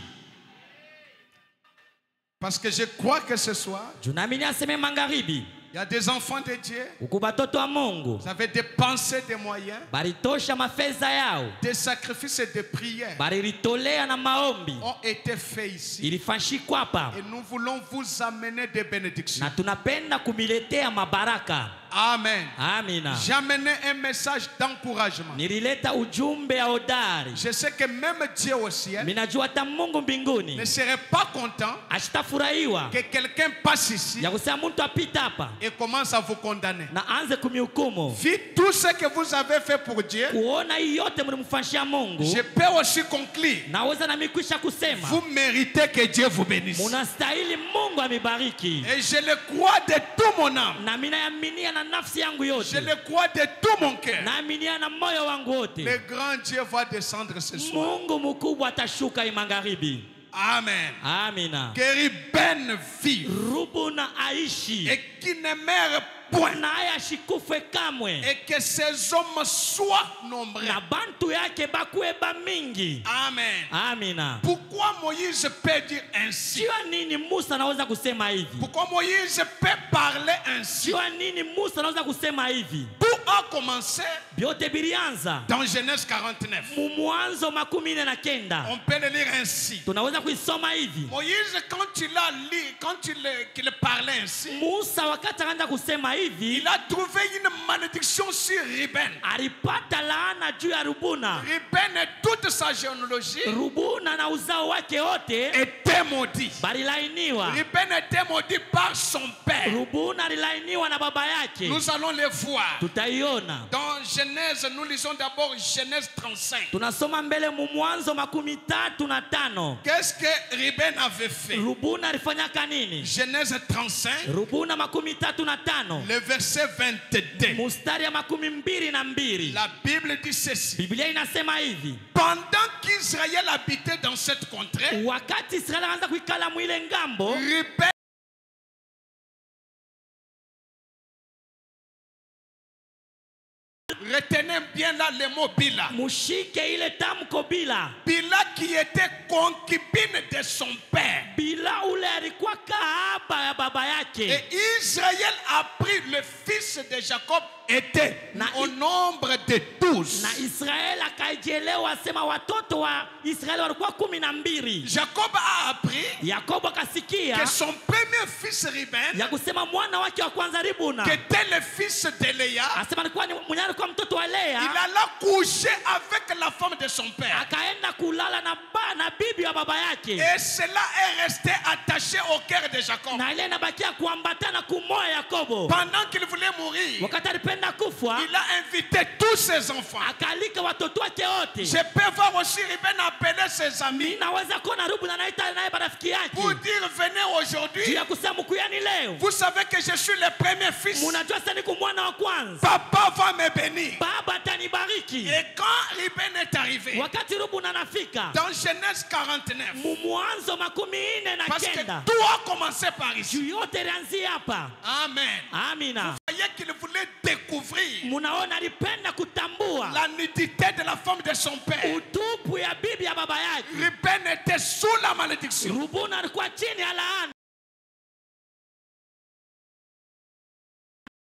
Parce que je crois que ce soir, Junamini aseme magharibi, il y a des enfants de Dieu. uku batoto wa Mungu Vous avez dépensé des moyens, balitosha mafeza yao, des sacrifices et des prières baliritolea na maombi, ont été faits ici. ilifanyikwa hapa, Et nous voulons vous amener des bénédictions. na tunapenda kumiletea mabaraka. Amen. Amina. J'ai amené un message d'encouragement. Nilileta ujumbe ya hodari. Je sais que même Dieu au ciel Minajua hata Mungu mbinguni ne serait pas content ashitafurahiwa que quelqu'un passe ici ya kusema mtu apita hapa et commence à vous condamner. na anze kumihukumu, Vu tout ce que vous avez fait pour Dieu, kuona hii yote mlimfanyia Mungu. je peux aussi conclure. Naweza na mikwisha kusema Vous méritez que Dieu vous bénisse. munastahili Mungu amibariki, Et je le crois de tout mon âme. na mina yaminia na nafsi yangu Je yote, le crois de tout mon cœur. naaminia na moyo wangu wote, Le grand Dieu va descendre ce soir. Mungu mkubwa atashuka hii magharibi. Amen. Amina. Que Ruben vive Rubuna aishi et qu'il ne meure point. naye ashikufe kamwe, Et que ces hommes soient nombreux. na bantu yake bakuwe ba mingi. Amen. Amina. Pourquoi Moïse peut dire ainsi? Jua nini Musa anaweza kusema hivi? Pourquoi Moïse peut parler ainsi? Jua nini Musa anaweza kusema hivi? Tout a commencé Vyote bilianza dans Genèse 49. Mwanzo 19. On peut le lire ainsi. Tunaweza kuisoma hivi. Moïse, quand il a lu, qu'il parlait ainsi, Musa wakati anaanza kusema hivi, il a trouvé une malédiction sur Ruben. alipata laana juu ya Rubuna. Ruben et toute sa généalogie Rubuna na uzao wake wote était maudit. balilainiwa. Ruben était maudit par son père. père. Rubuna alilainiwa na baba yake. Nous allons les voir. Tutaiona. Dans Genèse, nous lisons d'abord Genèse 35. Tunasoma mbele mu Mwanzo 35. Qu'est-ce que Ruben avait fait? Rubuna alifanyaka nini? Genèse 35, Rubuna 35. le verset 22. Mustari ya 22. La Bible dit ceci. Biblia inasema hivi. Pendant qu'Israël habitait dans cette contrée, Wakati Israeli anaanza kuikala mwile ngambo, Ruben retenez bien là le mot Bila. mushike ile tamko Bila. Bila qui était concubine de son père. Bila ule alikuwa kahaba ya baba yake. Et Israël a pris le fils de Jacob était au nombre de 12. Na Israeli akajielewa asema watoto wa Israeli walikuwa 12. Jacob a appris Yakobo akasikia que son premier fils Ruben, ya kusema mwana wake wa kwanza Ribuna, qui était le fils de Léa, asema alikuwa mwenye alikuwa mtoto wa Lea, il alla coucher avec la femme de son père. akaenda kulala na bibi wa baba yake. Et cela est resté attaché au cœur de Jacob. Na ile inabakia kuambatana kumoya Yakobo. Pendant qu'il voulait mourir, Wakati alipenda kufa, il a invité tous ses enfants. akalika watoto wake wote. Je peux voir aussi Ruben appeler ses amis Naweza kuona Rubuna anaita naye marafiki yake. pour dire venez aujourd'hui. Ya kusema mkuyani leo. Vous savez que je suis le premier fils. Munajua sasa niko mwana wa kwanza. Papa va me bénir. Baba atanibariki. Et quand Ruben est arrivé, Wakati Rubuna anafika, dans Genèse 49, Mwanzo 49. parce que tout a commencé par ici. Yote ilianzia hapa. Amen. Amina. Vous voyez qu'il voulait découvrir Munaona alipenda kutambua la nudité de la femme de son père. utupu ya bibi ya baba yake. Ruben était sous la malédiction. Rubuna alikuwa chini ya laana.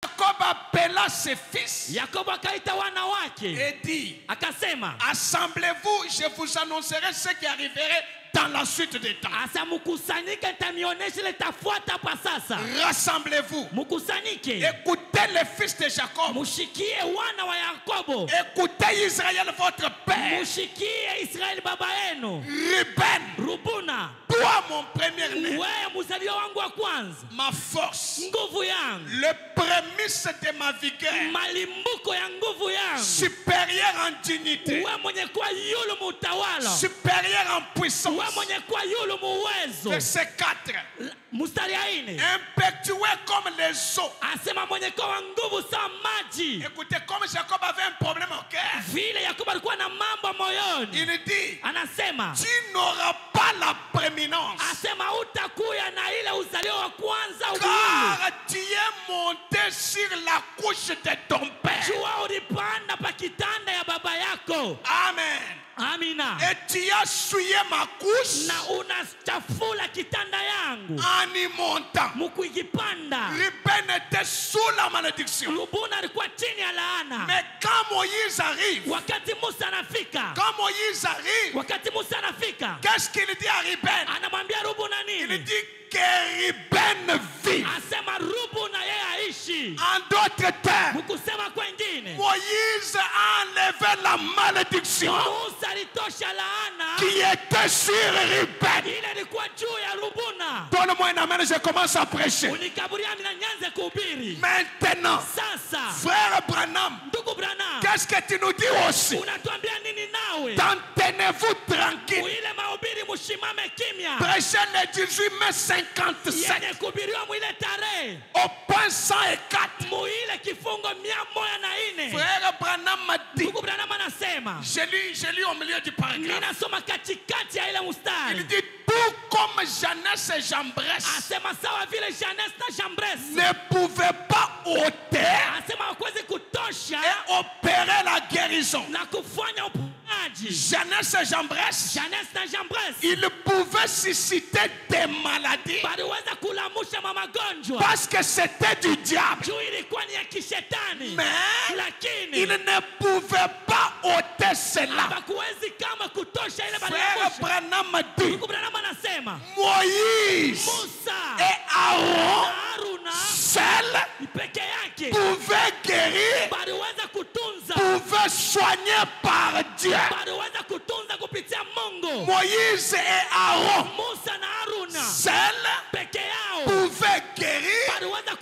Jacob appela ses fils Yakobo akaita wana wake et dit, akasema, assemblez-vous, je vous annoncerai ce qui arriverait dans la suite des temps. asa mkusanyike, nitamionyesha ile tafuata hapa sasa. Rassemblez-vous. Mkusanyike, Écoutez les fils de Jacob. mushikie wana wa Yakobo, Écoutez Israël, votre père. mushikie Israeli baba yenu. Ruben, Rubuna, toi mon premier-né, wewe mzaliwa wangu wa kwanza, ma force, nguvu yangu, le prémisse de ma vigueur, malimbuko ya nguvu yangu, supérieur en dignité, wewe mwenye kuwa yulu mutawala, supérieur en puissance. wewe mwenye kuwa yulu muwezo. Verset 4. Mstari ya 4, Impétueux comme les eaux. asema mwenye kuwa nguvu sawa maji. Écoutez, comme Jacob avait un problème au cœur, Vile Yakobo alikuwa na mambo moyoni, il dit, anasema tu n'auras pas la prééminence, asema utakuya na ile uzalio wa kwanza ubulu. car tu es monté sur la couche de ton père. Jua ulipanda pa kitanda ya baba yako. Amen. Amina. Et tu as souillé ma couche Na unachafula kitanda yangu en y montant. mukikipanda. Ruben était sous la malédiction. Rubuna alikuwa chini ya laana. Mais quand Moïse arrive, Wakati Musa anafika, wakati Musa anafika, Wakati Musa anafika, qu'est-ce qu'il dit à Ruben? anamwambia Rubuna Il nini? dit que Ruben vit. Asema Rubuna yeye aishi. En d'autres termes, Mukusema kwengine, Moïse a enlevé la malédiction Musa alitosha laana qui était sur Ruben. ile ilikuwa juu ya Rubuna. Donne-moi un amen, je commence à prêcher. Unikaburia mina nyanze kuhubiri. Maintenant, Sasa frère Branham, ndugu Branham, qu'est-ce que tu nous dis aussi? unatuambia nini nawe? Tenez-vous tranquille. Ile mahubiri mushimame kimya. Prêchez le 18 mai 57 Yenye kuhubiriwa mwile tarehe au point 104. muile kifungo 104. Frère Branham m'a dit, Ndugu Branham anasema, j'ai lu au milieu du paragraphe. ninasoma katikati ya ile Il mstari, dit, tout comme Jeannès et Jambres asema sawa vile Jannes na Jambres ne pouvaient pas ôter asema hawakuwezi kutosha et opérer la guérison. na kufanya uponyaji. Jeannès et Jambres, Jannes na Jambres ils pouvaient susciter des maladies baliweza kulamusha magonjwa parce que c'était du diable. juu ilikuwa ni ya kishetani, Mais lakini ils ne pouvaient pas ôter cela. hawakuwezi kama kutosha ile Frère balilamusha. Branham m'a dit, Ndugu Branham anasema Moïse Musa et Aaron na Haruna seuls peke yake pouvaient guérir, baliweza kutunza, pouvaient soigner par Dieu. baliweza kutunza kupitia Mungu. Moïse et Aaron Musa na Haruna seuls peke yao pouvaient guérir, baliweza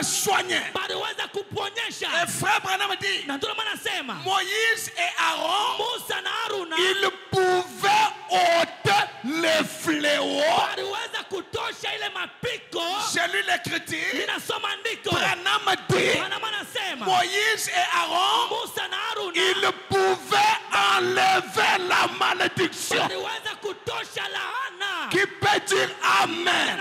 soigner. baliweza Et kuponyesha. frère Branham dit, Na ndio maana nasema Moïse et Aaron, Musa na Haruna ils pouvaient ôter les fléaux. baliweza kutosha ile mapiko. J'ai lu l'écriture. Ninasoma andiko. Branham dit, Branham anasema Moïse et Aaron, Musa na Haruna ils pouvaient enlever la malédiction. baliweza kutosha laana. Qui peut dire Amen?